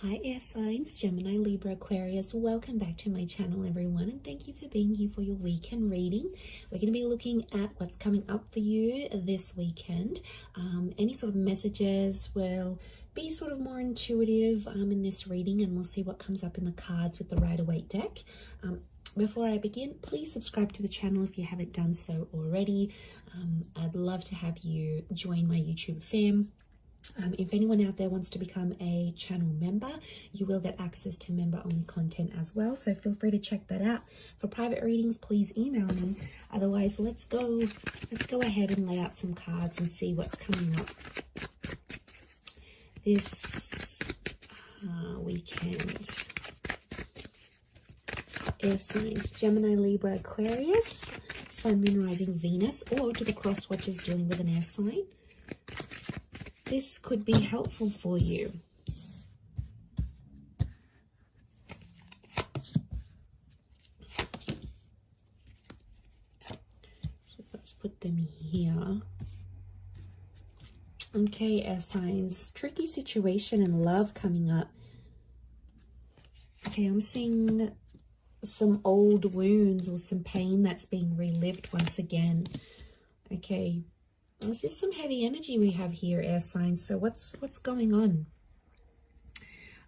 Hi air signs, Gemini, Libra, Aquarius. Welcome back to my channel, everyone, and thank you for being here for your weekend reading. We're going to be looking at what's coming up for you this weekend. Any sort of messages will be sort of more intuitive in this reading, and we'll see what comes up in the cards with the Rider-Waite deck. Before I begin, please subscribe to the channel if you haven't done so already. I'd love to have you join my YouTube fam. If anyone out there wants to become a channel member, you will get access to member-only content as well. So feel free to check that out. For private readings, please email me. Otherwise, let's go ahead and lay out some cards and see what's coming up this weekend. Air signs, Gemini, Libra, Aquarius, Sun, Moon, Rising, Venus, or to the cross watchers dealing with an air sign. This could be helpful for you. So let's put them here. Okay, air signs, tricky situation in love coming up. Okay, I'm seeing some old wounds or some pain that's being relived once again. Okay. This is some heavy energy we have here, air signs. So what's going on?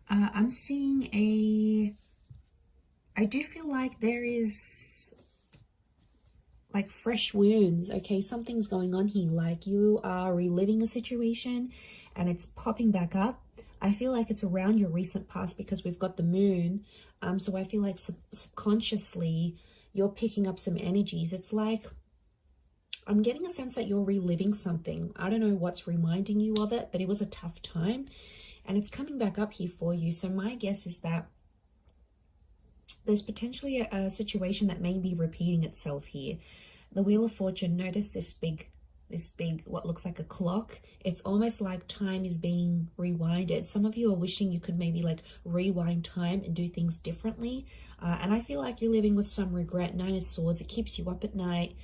I'm seeing I do feel like there is like fresh wounds. Okay, something's going on here. Like you are reliving a situation and it's popping back up. I feel like it's around your recent past because we've got the moon. So I feel like subconsciously you're picking up some energies. It's like I'm getting a sense that you're reliving something. I don't know what's reminding you of it, but it was a tough time and it's coming back up here for you. So my guess is that there's potentially a situation that may be repeating itself here. The Wheel of Fortune, notice this big, what looks like a clock. It's almost like time is being rewinded. Some of you are wishing you could maybe like rewind time and do things differently. And I feel like you're living with some regret. Nine of Swords, it keeps you up at night.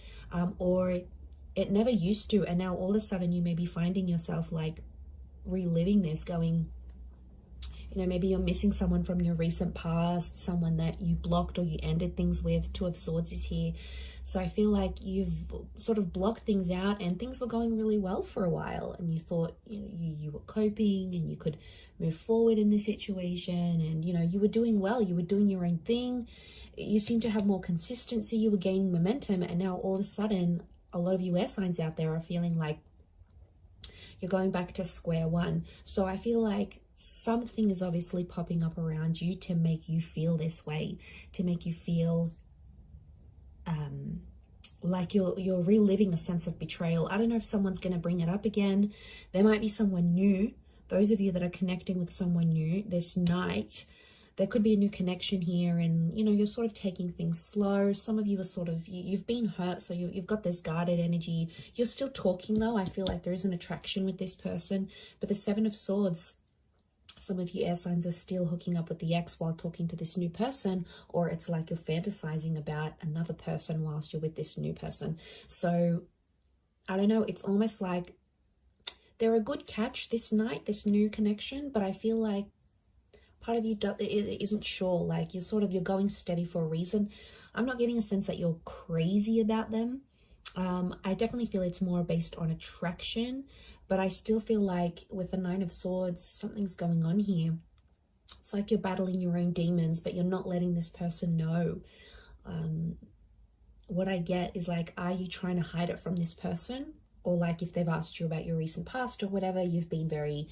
Or it never used to, and now all of a sudden you may be finding yourself like reliving this, going, you know, maybe you're missing someone from your recent past, someone that you blocked or you ended things with. Two of Swords is here. So I feel like you've sort of blocked things out and things were going really well for a while and you thought, you know, you were coping and you could move forward in this situation and, you know, you were doing well, you were doing your own thing. You seem to have more consistency, you were gaining momentum, and now all of a sudden a lot of you air signs out there are feeling like you're going back to square one. So I feel like something is obviously popping up around you to make you feel this way, to make you feel like you're reliving a sense of betrayal. I don't know if someone's going to bring it up again. There might be someone new. Those of you that are connecting with someone new this night, there could be a new connection here, and you know, you're sort of taking things slow. Some of you are sort of, you've been hurt, so you've got this guarded energy. You're still talking though. I feel like there is an attraction with this person, but the Seven of Swords, some of you air signs are still hooking up with the ex while talking to this new person, or it's like you're fantasizing about another person whilst you're with this new person. So I don't know, it's almost like they're a good catch this night, this new connection, but I feel like part of you isn't sure, like you're going steady for a reason. I'm not getting a sense that you're crazy about them. I definitely feel it's more based on attraction, but I still feel like with the Nine of Swords, something's going on here. It's like you're battling your own demons, but you're not letting this person know. What I get is like, are you trying to hide it from this person? Or like if they've asked you about your recent past or whatever, you've been very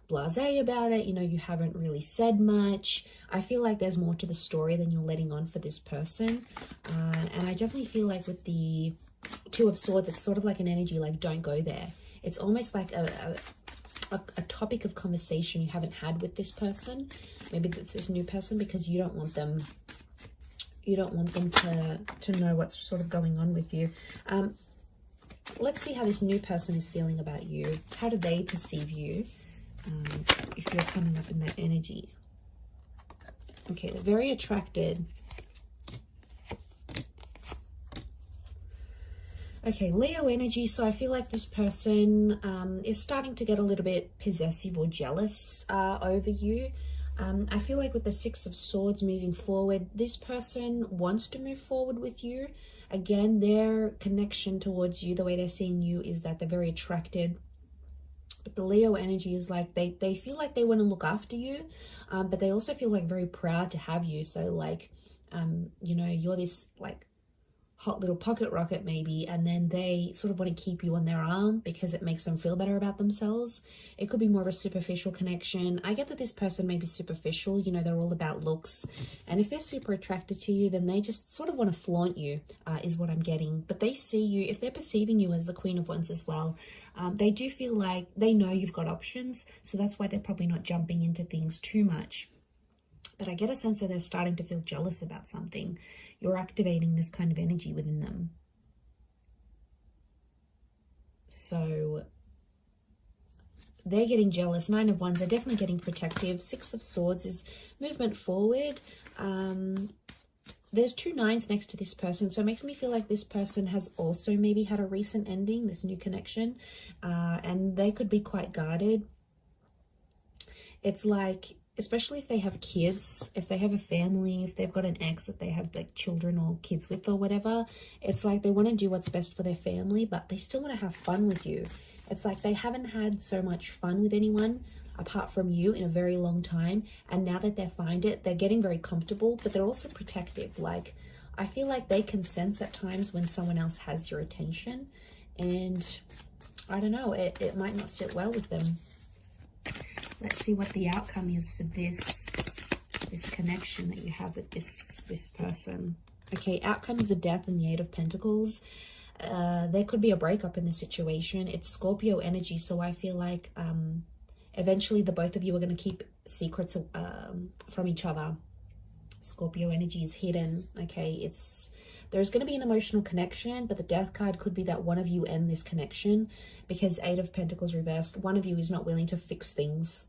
blasé about it, you know, you haven't really said much. I feel like there's more to the story than you're letting on for this person. And I definitely feel like with the Two of Swords, it's sort of like an energy like, don't go there. It's almost like a topic of conversation you haven't had with this person. Maybe it's this new person, because you don't want them to know what's sort of going on with you. Let's see how this new person is feeling about you. How do they perceive you? If you're coming up in that energy. Okay, they're very attracted. Okay, Leo energy. So I feel like this person is starting to get a little bit possessive or jealous over you. I feel like with the Six of Swords moving forward, this person wants to move forward with you. Again, their connection towards you, the way they're seeing you, is that they're very attracted. But the Leo energy is like they feel like they want to look after you, but they also feel like very proud to have you. So like, you know, you're this like hot little pocket rocket maybe, and then they sort of want to keep you on their arm because it makes them feel better about themselves. It could be more of a superficial connection. I get that this person may be superficial, you know, they're all about looks, and if they're super attracted to you, then they just sort of want to flaunt you, is what I'm getting. But they see you, if they're perceiving you as the Queen of Wands as well, they do feel like they know you've got options, so that's why they're probably not jumping into things too much. But I get a sense that they're starting to feel jealous about something. You're activating this kind of energy within them. So they're getting jealous. Nine of Wands, they're definitely getting protective. Six of Swords is movement forward. There's two nines next to this person, so it makes me feel like this person has also maybe had a recent ending, this new connection, and they could be quite guarded. It's like, especially if they have kids, if they have a family, if they've got an ex that they have like children or kids with or whatever, it's like they want to do what's best for their family, but they still want to have fun with you. It's like they haven't had so much fun with anyone apart from you in a very long time, and now that they find it, they're getting very comfortable, but they're also protective. Like, I feel like they can sense at times when someone else has your attention, and I don't know, it might not sit well with them. Let's see what the outcome is for this connection that you have with this person. Okay, outcome is the Death and the Eight of Pentacles. There could be a breakup in this situation. It's Scorpio energy, so I feel like eventually the both of you are going to keep secrets from each other. Scorpio energy is hidden. Okay, there's going to be an emotional connection, but the Death card could be that one of you end this connection, because Eight of Pentacles reversed, one of you is not willing to fix things.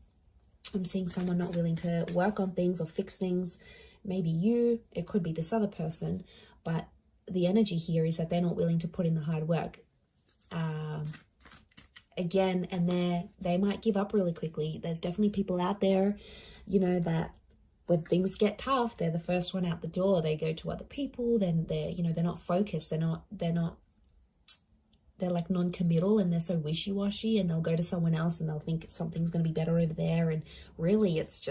I'm seeing someone not willing to work on things or fix things. Maybe you, it could be this other person, but the energy here is that they're not willing to put in the hard work. Again, and they might give up really quickly. There's definitely people out there, you know, that when things get tough, they're the first one out the door. They go to other people, then they're not focused. They're like non-committal, and they're so wishy-washy, and they'll go to someone else and they'll think something's going to be better over there. And really it's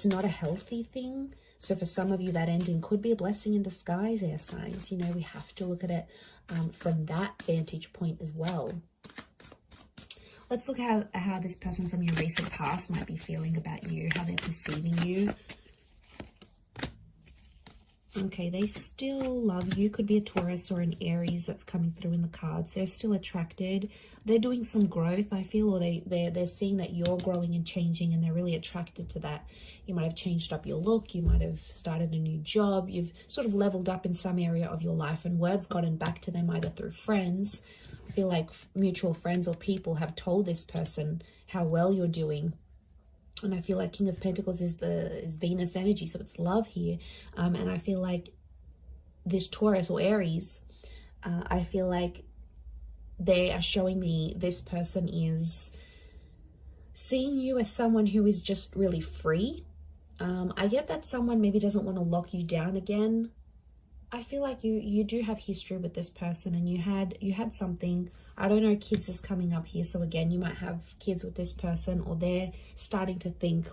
not a healthy thing. So for some of you, that ending could be a blessing in disguise, air signs. You know, we have to look at it from that vantage point as well. Let's look at how this person from your recent past might be feeling about you, how they're perceiving you. Okay, they still love you. Could be a Taurus or an Aries that's coming through in the cards. They're still attracted. They're doing some growth, I feel, or they're seeing that you're growing and changing, and they're really attracted to that. You might have changed up your look. You might have started a new job. You've sort of leveled up in some area of your life, and word's gotten back to them either through friends. I feel like mutual friends or people have told this person how well you're doing. And I feel like King of Pentacles is Venus energy, so it's love here. And I feel like this Taurus or Aries, I feel like they are showing me this person is seeing you as someone who is just really free. I get that someone maybe doesn't want to lock you down again. I feel like you do have history with this person, and you had something. I don't know, kids is coming up here, so again, you might have kids with this person, or they're starting to think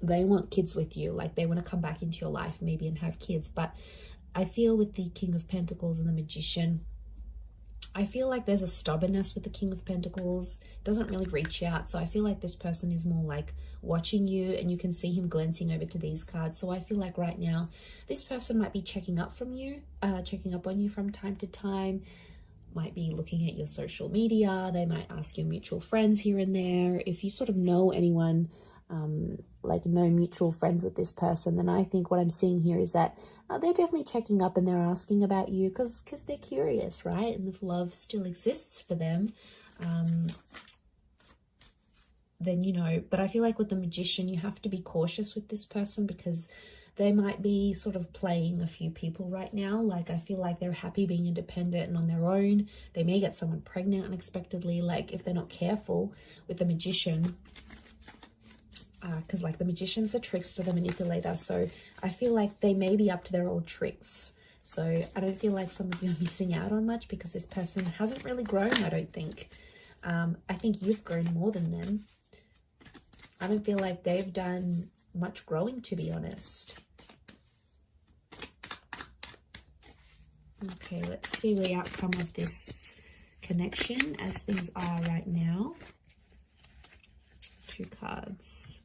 they want kids with you, like they want to come back into your life maybe and have kids. But I feel with the King of Pentacles and the Magician, I feel like there's a stubbornness with the King of Pentacles. It doesn't really reach out, so I feel like this person is more like watching you, and you can see him glancing over to these cards. So I feel like right now this person might be checking up on you from time to time, might be looking at your social media. They might ask your mutual friends here and there. If you sort of know anyone, like no mutual friends with this person, then I think what I'm seeing here is that they're definitely checking up, and they're asking about you because they're curious, right? And if love still exists for them, then, you know, but I feel like with the Magician, you have to be cautious with this person because they might be sort of playing a few people right now. Like, I feel like they're happy being independent and on their own. They may get someone pregnant unexpectedly, like if they're not careful with the Magician. because like the Magician's the trickster, the manipulator. So I feel like they may be up to their old tricks. So I don't feel like some of you are missing out on much because this person hasn't really grown, I don't think. I think you've grown more than them. I don't feel like they've done much growing, to be honest. Okay, let's see the outcome of this connection as things are right now. 2 cards.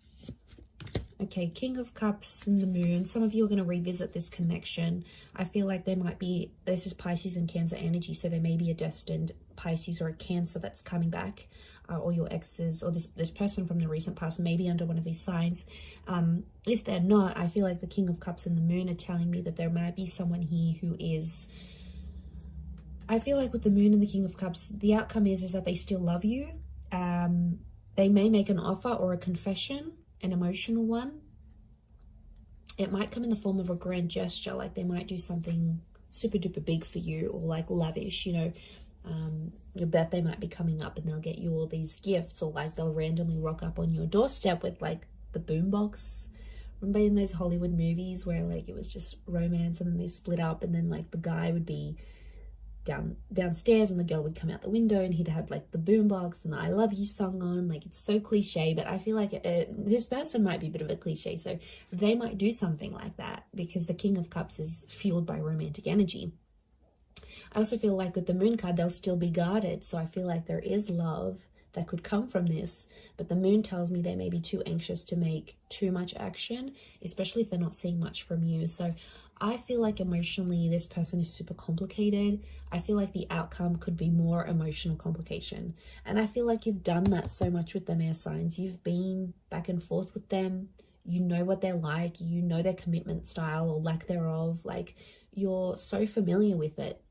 Okay, King of Cups and the Moon. Some of you are going to revisit this connection. I feel like there might be, this is Pisces and Cancer energy, so there may be a destined Pisces or a Cancer that's coming back, or your exes, or this person from the recent past may be under one of these signs. If they're not, I feel like the King of Cups and the Moon are telling me that there might be someone here who is, I feel like with the Moon and the King of Cups, the outcome is that they still love you. They may make an offer or a confession, an emotional one. It might come in the form of a grand gesture, like they might do something super duper big for you, or like lavish, you know. Your birthday might be coming up and they'll get you all these gifts, or like they'll randomly rock up on your doorstep with like the boombox. Remember in those Hollywood movies where like it was just romance and then they split up, and then like the guy would be downstairs and the girl would come out the window and he'd have like the boombox and the I love you song on. Like, it's so cliche, but I feel like this person might be a bit of a cliche, so they might do something like that because the King of Cups is fueled by romantic energy. I also feel like with the Moon card, they'll still be guarded, so I feel like there is love that could come from this, but the Moon tells me they may be too anxious to make too much action, especially if they're not seeing much from you. So I feel like emotionally this person is super complicated. I feel like the outcome could be more emotional complication, and I feel like you've done that so much with them, air signs. You've been back and forth with them. You know what they're like, you know their commitment style or lack thereof. Like, you're so familiar with it,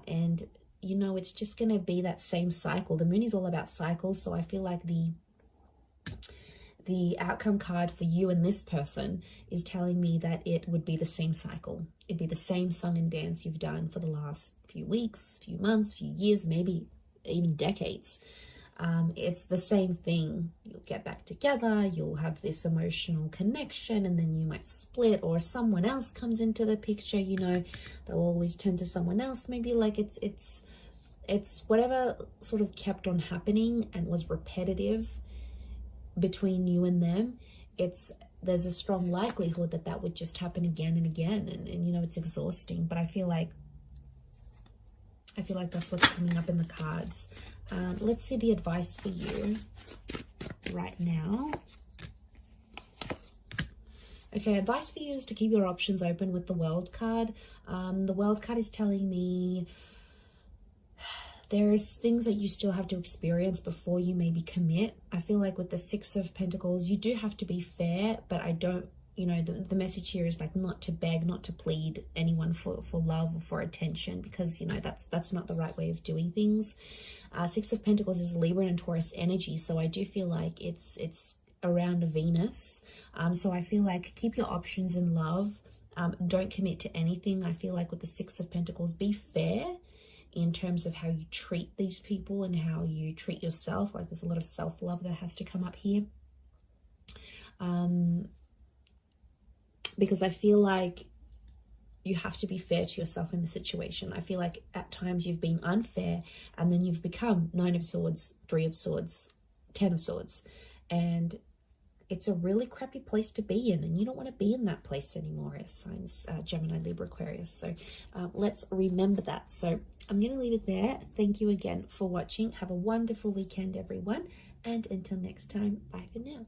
and you know it's just going to be that same cycle. The Moon is all about cycles, so I feel like the outcome card for you and this person is telling me that it would be the same cycle. It'd be the same song and dance you've done for the last few weeks, few months, few years, maybe even decades. It's the same thing. You'll get back together, you'll have this emotional connection, and then you might split, or someone else comes into the picture. You know, they'll always turn to someone else. Maybe like it's whatever sort of kept on happening and was repetitive between you and them. There's a strong likelihood that that would just happen again and again, and you know, it's exhausting. But I feel like that's what's coming up in the cards. Let's see the advice for you right now. Okay, advice for you is to keep your options open with the World card. The World card is telling me there's things that you still have to experience before you maybe commit. I feel like with the Six of Pentacles, you do have to be fair, but I don't, you know, the message here is like not to beg, not to plead anyone for love or for attention, because, you know, that's not the right way of doing things. Six of Pentacles is Libra and Taurus energy, so I do feel like it's around Venus. So I feel like keep your options in love. Don't commit to anything. I feel like with the Six of Pentacles, be fair in terms of how you treat these people and how you treat yourself. Like, there's a lot of self-love that has to come up here. Because I feel like you have to be fair to yourself in the situation. I feel like at times you've been unfair, and then you've become Nine of Swords, Three of Swords, Ten of Swords. And it's a really crappy place to be in, and you don't want to be in that place anymore, as signs Gemini, Libra, Aquarius. So let's remember that. So I'm going to leave it there. Thank you again for watching. Have a wonderful weekend, everyone. And until next time, bye for now.